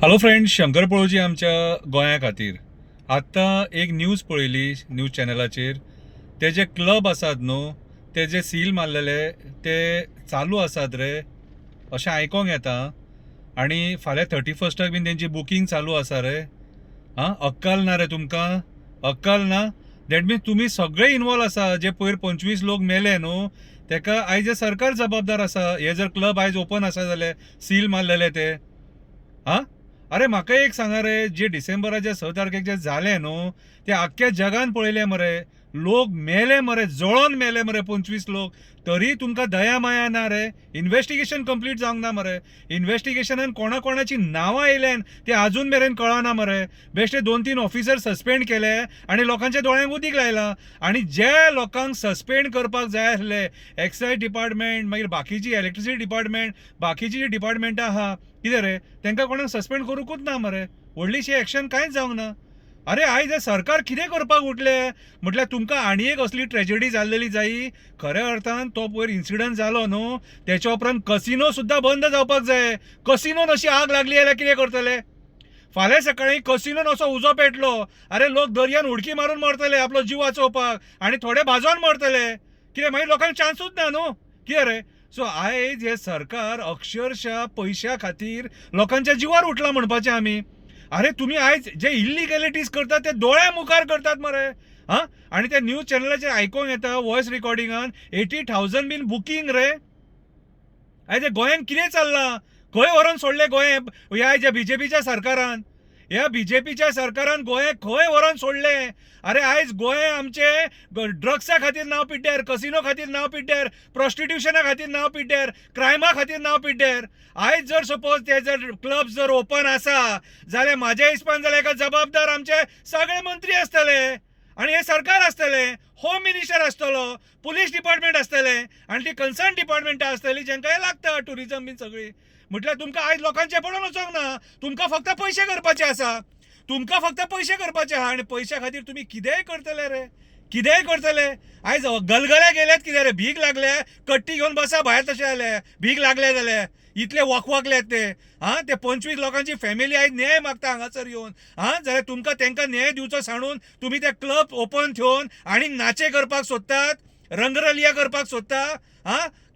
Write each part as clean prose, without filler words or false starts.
Hello friends, Shankar पळोवची आमच्या गोंया खातीर आत्तां एक न्यूज पळयली न्यूज चॅनलाचेर. ते जे क्लब आसात न्हू, ते जे सील मारलेले ते चालू आसात रे अशें आयकोंक येता. आनी फाल्यां 31 बीन तेंची बुकींग चालू आसा रे. अक्कल ना रे तुमकां? अक्कल ना? दॅट मीन्स तुमी सगळे इनवॉल्व आसा. जे पयर 25 लोक मेले न्हू, तेका आयज हे सरकार जबाबदार आसा. हे जर क्लब आयज ओपन आसा जाल्यार सील मारलेले ते अरे म्हाका एक सांगा रे, जे डिसेंबराच्या 6 तारखेक जे जालें न्हू, ते आख्ख्या जगान पळयलें मरे. लोक मेले मरे, जळोन मेले मरे 25 लोक. तरी तुमकां दया माया ना रे. इन्व्हेस्टिगेशन कंप्लीट जावंक ना मरे. इन्व्हेस्टिगेशनान कोणाची नांवां येयल्यान ते आजून मेरेन कळना मरे. बेश्टे 2-3 ऑफिसर सस्पेंड केले आनी लोकांच्या दोळ्यांक उदीक लायलां. आनी जे लोकांक सस्पेंड करपाक जाय आसले, एक्सायज डिपार्टमेंट, मागीर बाकीची इलेक्ट्रिसिटी डिपार्टमेंट, बाकीची जी डिपार्टमेंटां आहा, कितें रे तांकां कोणाक सस्पेंड करूंकूच ना मरे. व्हडलीशी एक्शन कांयच जावंक ना. अरे आयज हे सरकार कितें करपाक उठले म्हटल्यार तुमकां आनी एक असली ट्रेजेडी जाल्लेली जायी. खऱ्या अर्थान तो पयर इन्सिडंट जालो न्हू, तेच्या उपरांत कसिनो सुद्दां बंद जावपाक जाय. कसिनोन अशी आग लागली जाल्यार कितें करतले? फाल्यां सकाळीं कसिनोन असो उजो पेटलो, अरे लोक दर्यान उडकी मारून मरतले आपलो जीव वाचोवपाक, आनी थोडे भाजोन मरतले. कितें मागीर लोकांक चान्सूच ना न्हू. कितें रे? सो आयज हे सरकार अक्षरशः पैशा खातीर लोकांच्या जिवार उठला म्हणपाचें आमी. अरे तुम्ही आयज जे इल्लिगॅलिटीज करतात ते दोळ्या मुखार करतात मरे. आनी त्या न्यूज चॅनलाचेर आयकोंक येता वॉयस रिकॉर्डिंगान 80,000 बीन बुकींग रे. आयज गोंयान कितें चल्लां? खंय व्हरोन सोडलें गोंय ह्या बीजेपीच्या सरकारान? ह्या बीजेपीच्या सरकारान गोंय खंय व्हरोन सोडलें? अरे आयज गोंय आमचे ड्रग्सा खातीर नांव पिड्ड्यार, कसिनो खातीर नांव पिड्ड्यार, प्रॉस्टिट्युशना खातीर नांव पिड्ड्यार, क्रायमा खातीर नांव पिड्ड्यार. आयज जर सपोज ते जर क्लब जर ओपन आसा जाल्यार म्हाज्या हिसपान जाल्यार हेका जबाबदार आमचे सगळे मंत्री आसतले आनी हे सरकार आसतलें. होम मिनिस्टर आसतलो, पुलीस डिपार्टमेंट आसतलें आनी ती कन्सर्न डिपार्टमेंटां आसतलीं जेंकां हे लागता टुरिजम बीन सगळी. म्हटल्यार तुमकां आयज लोकांचें पडून वचोंक ना. तुमकां फक्त पयशे करपाचे आसा. तुमकां फक्त पयशे करपाचे आहा आनी पयशा खातीर तुमी कितेंय करतले रे. कितेंय करतले. आयज गलगले गेल्यात कितें रे? भीक लागल्या, कट्टी घेवन बसा भायर तशें जालें. भीक लागले जाल्यार इतले वखवकल्यात ते. ते 25 लोकांची फॅमिली आयज न्याय मागता हांगासर येवन. जाल्यार तुमकां तांकां न्याय दिवचो सांडून तुमी ते क्लब ओपन ठेवन आनी नाचे करपाक सोदतात, रंगरलिया करपाक सोदता.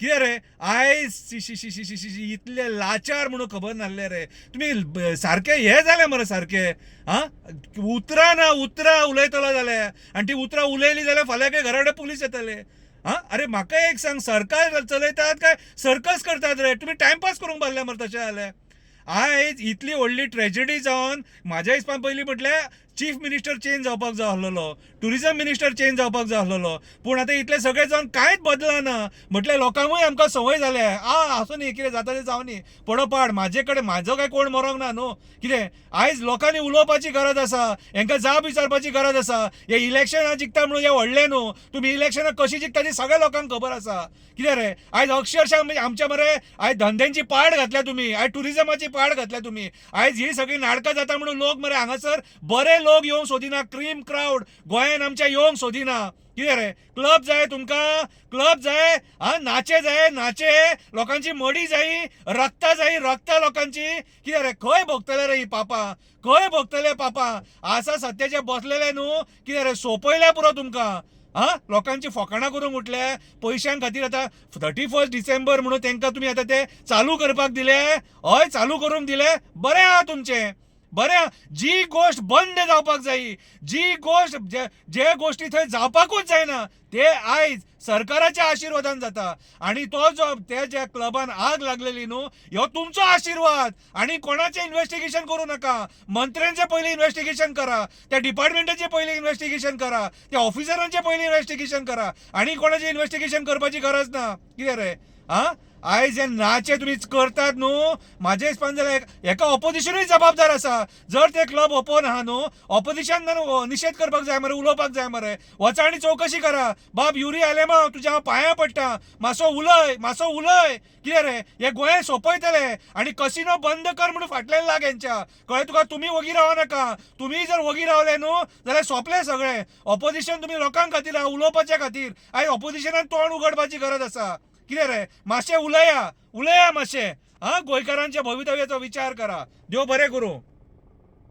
कितें रे आयज शी इतले लाचार म्हणून खबर नासले रे. तुमी सारके हे जाले मरे सारके. उतरां उलयतलो जाल्यार आनी ती उतरां उलयली जाल्यार फाल्यां घरा कडेन पुलीस येतले. अरे म्हाका एक सांग, सरकार चलयतात काय सर्कस करतात रे? तुमी टायमपास करूंक बारले मरे तशें जाल्यार. आयज इतली व्हडली ट्रेजेडी जावन म्हाज्या हिसपान पयलीं म्हटल्यार चीफ मिनिस्टर चेंज जावपाक जाय आसलेलो, टुरिजम मिनिस्टर चेंज जावपाक जाय आसलेलो. पूण आतां इतले सगळे जावन कांयच बदलना. म्हटल्यार लोकांकूय आमकां संवय जाल्या. आसूं न्ही, कितें जाता तें जावं न्ही, पडो पाड. म्हाजे कडेन म्हाजो काय कोण मरोंक ना न्हू. कितें आयज लोकांनी उलोवपाची गरज आसा, हेंकां जाप विचारपाची गरज आसा. हे इलेक्शनां जिखता म्हणून हे व्हडले न्हू. तुमी इलेक्शनां कशी जिखता ती सगळ्या लोकांक खबर आसा. कितें रे आयज अक्षरशः आमच्या मरे आयज धंद्यांची पाड घातल्या तुमी, आयज टुरिजमाची पाड घातल्या तुमी. आयज ही सगळी नाटकां जाता म्हणून लोक मरे हांगासर बरे लोक येवंक सोदिना. क्रीम क्राऊड गोंयान आमच्या येवंक सोदिना. कितें रे क्लब जाय तुमकां? क्लब जाय? नाचे जाय? नाचे. लोकांची मडी जायी, रक्तां जायी, रक्तां लोकांची. कितें रे खंय भोगतले रे ही पापां? खंय भोगतले पापां? आसा सत्याचे बसलेले न्हू. कितें रे सोंपयल्या पुरो तुमकां. लोकांची फकाणां करूंक उठले पयशां खातीर. आतां 31 डिसेंबर म्हणून तांकां तुमी आतां ते चालू करपाक दिले. हय चालू करूंक दिले. बरें आहा तुमचें, बरें. जी गोश्ट बंद जावपाक जायी, जी गोश्ट जे गोश्टी थंय जावपाकूच जायना, ते आयज सरकाराच्या आशिर्वादान जाता. आनी तो जो त्या ज्या क्लबान आग लागलेली न्हू, ह्यो तुमचो आशिर्वाद. आनी कोणाचें इन्व्हेस्टिगेशन करूं नाका. मंत्र्यांचें पयलीं इन्व्हेस्टिगेशन करा, त्या डिपार्टमेंटाचें पयलीं इन्व्हेस्टिगेशन करा, त्या ऑफिसरांचें पयलीं इन्व्हेस्टिगेशन करा. आनी कोणाचें इन्व्हेस्टिगेशन करपाची गरज ना. कितें रे आयज हे नाचे तुमी करतात न्हू, म्हाज्या हिसपान जाल्यार हेका ऑपोजिशनूय जबाबदार आसा. जर ते क्लब ओपन आहा न्हू, ऑपोजिशन निशेध करपाक जाय मरे, उलोवपाक जाय मरे. वचा आनी चवकशी करा. बाब युरी आलेमा, तुज्या हांव पांयां पडटा, मातसो उलय, मातसो उलय. कितें रे हे गोंय सोंपयतले आनी कसिनो बंद कर म्हणून फाटल्यान लाग हेंच्या. कळ्ळें तुका? तुमी वगी रावं नाका. तुमी जर वगी रावले न्हू जाल्यार सोंपलें सगळें. ऑपोजिशन तुमी लोकां खातीर आहा, उलोवपाच्या खातीर. आयज ऑपोजिशनान तोंड उगडपाची गरज आसा. कितें रे मातशें उलया मातशें. हा गोंयकारांच्या भवितव्याचो विचार करा. देव बरें करूं.